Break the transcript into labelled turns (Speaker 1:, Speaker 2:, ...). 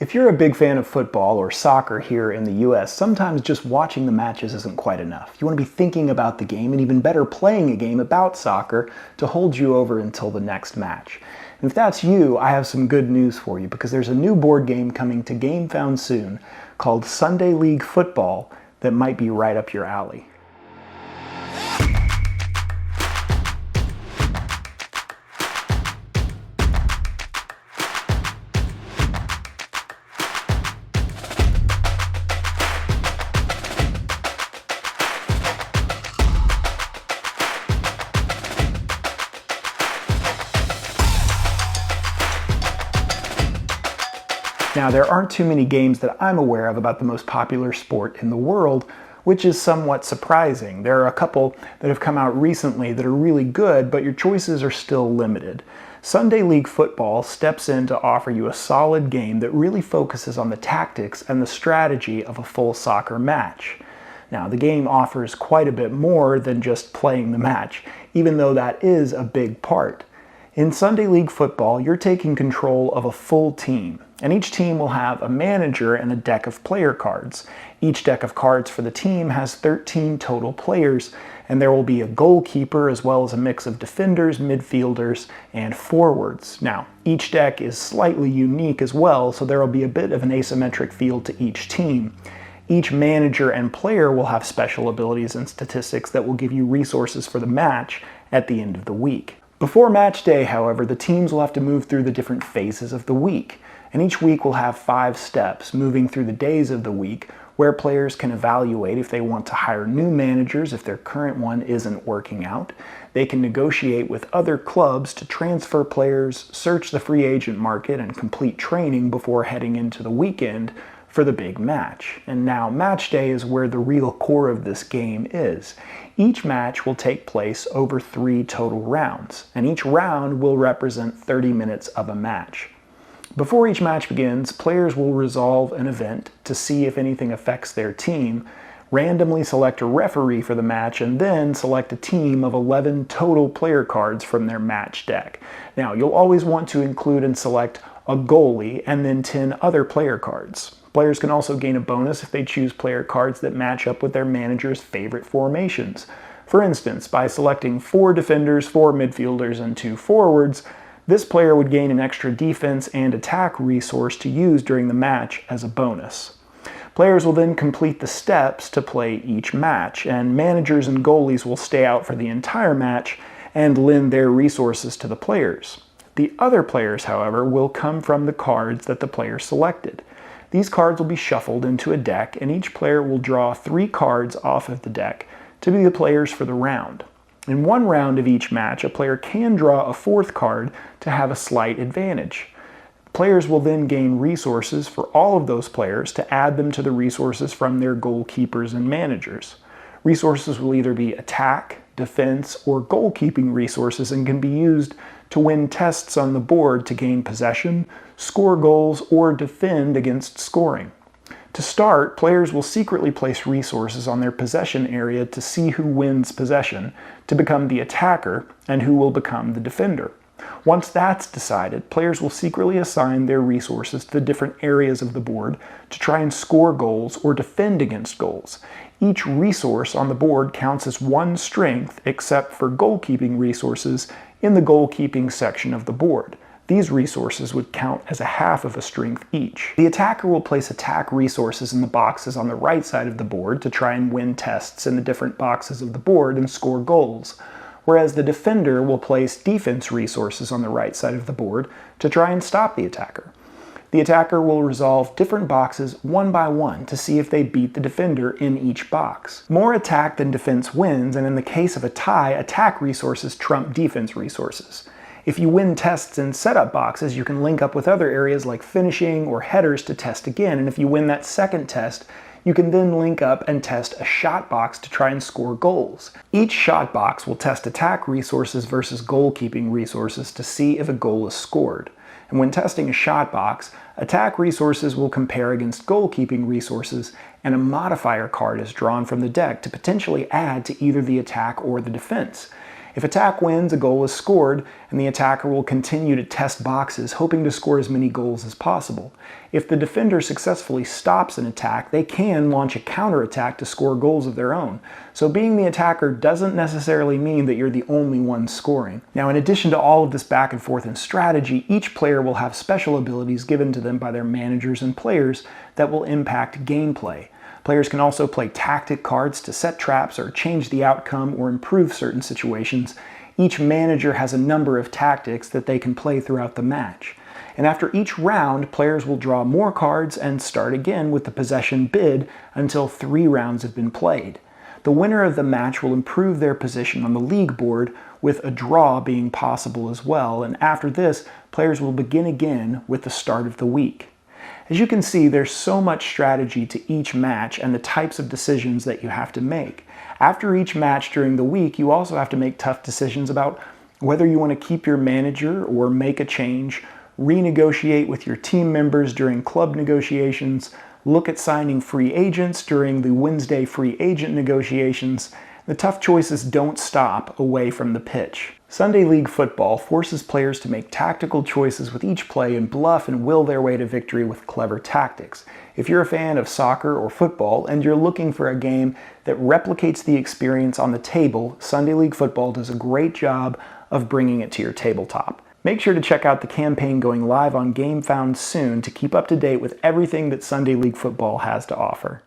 Speaker 1: If you're a big fan of football or soccer here in the US, sometimes just watching the matches isn't quite enough. You want to be thinking about the game and even better playing a game about soccer to hold you over until the next match. And if that's you, I have some good news for you because there's a new board game coming to Gamefound soon called Sunday League Football that might be right up your alley. Now, there aren't too many games that I'm aware of about the most popular sport in the world, which is somewhat surprising. There are a couple that have come out recently that are really good, but your choices are still limited. Sunday League Football steps in to offer you a solid game that really focuses on the tactics and the strategy of a full soccer match. Now, the game offers quite a bit more than just playing the match, even though that is a big part. In Sunday League Football, you're taking control of a full team, and each team will have a manager and a deck of player cards. Each deck of cards for the team has 13 total players, and there will be a goalkeeper as well as a mix of defenders, midfielders, and forwards. Now, each deck is slightly unique as well, so there will be a bit of an asymmetric feel to each team. Each manager and player will have special abilities and statistics that will give you resources for the match at the end of the week. Before match day, however, the teams will have to move through the different phases of the week, and each week will have 5 steps moving through the days of the week where players can evaluate if they want to hire new managers if their current one isn't working out. They can negotiate with other clubs to transfer players, search the free agent market, and complete training before heading into the weekend for the big match. And now match day is where the real core of this game is. Each match will take place over 3 total rounds, and each round will represent 30 minutes of a match. Before each match begins, players will resolve an event to see if anything affects their team, randomly select a referee for the match, and then select a team of 11 total player cards from their match deck. Now, you'll always want to include and select a goalie and then 10 other player cards. Players can also gain a bonus if they choose player cards that match up with their manager's favorite formations. For instance, by selecting 4 defenders, 4 midfielders, and 2 forwards, this player would gain an extra defense and attack resource to use during the match as a bonus. Players will then complete the steps to play each match, and managers and goalies will stay out for the entire match and lend their resources to the players. The other players, however, will come from the cards that the player selected. These cards will be shuffled into a deck, and each player will draw 3 cards off of the deck to be the players for the round. In one round of each match, a player can draw a 4th card to have a slight advantage. Players will then gain resources for all of those players to add them to the resources from their goalkeepers and managers. Resources will either be attack, defense, or goalkeeping resources and can be used to win tests on the board to gain possession, score goals, or defend against scoring. To start, players will secretly place resources on their possession area to see who wins possession, to become the attacker, and who will become the defender. Once that's decided, players will secretly assign their resources to the different areas of the board to try and score goals or defend against goals. Each resource on the board counts as 1 strength except for goalkeeping resources in the goalkeeping section of the board. These resources would count as a half of a strength each. The attacker will place attack resources in the boxes on the right side of the board to try and win tests in the different boxes of the board and score goals, whereas the defender will place defense resources on the right side of the board to try and stop the attacker. The attacker will resolve different boxes one by one to see if they beat the defender in each box. More attack than defense wins, and in the case of a tie, attack resources trump defense resources. If you win tests in setup boxes, you can link up with other areas like finishing or headers to test again, and if you win that second test, you can then link up and test a shot box to try and score goals. Each shot box will test attack resources versus goalkeeping resources to see if a goal is scored. And when testing a shot box, attack resources will compare against goalkeeping resources, and a modifier card is drawn from the deck to potentially add to either the attack or the defense. If attack wins, a goal is scored, and the attacker will continue to test boxes, hoping to score as many goals as possible. If the defender successfully stops an attack, they can launch a counterattack to score goals of their own. So being the attacker doesn't necessarily mean that you're the only one scoring. Now, in addition to all of this back and forth in strategy, each player will have special abilities given to them by their managers and players that will impact gameplay. Players can also play tactic cards to set traps or change the outcome or improve certain situations. Each manager has a number of tactics that they can play throughout the match. And after each round, players will draw more cards and start again with the possession bid until 3 rounds have been played. The winner of the match will improve their position on the league board, with a draw being possible as well, and after this, players will begin again with the start of the week. As you can see, there's so much strategy to each match and the types of decisions that you have to make. After each match during the week, you also have to make tough decisions about whether you want to keep your manager or make a change, renegotiate with your team members during club negotiations, look at signing free agents during the Wednesday free agent negotiations. The tough choices don't stop away from the pitch. Sunday League football forces players to make tactical choices with each play and bluff and will their way to victory with clever tactics. If you're a fan of soccer or football and you're looking for a game that replicates the experience on the table, Sunday League football does a great job of bringing it to your tabletop. Make sure to check out the campaign going live on Gamefound soon to keep up to date with everything that Sunday League football has to offer.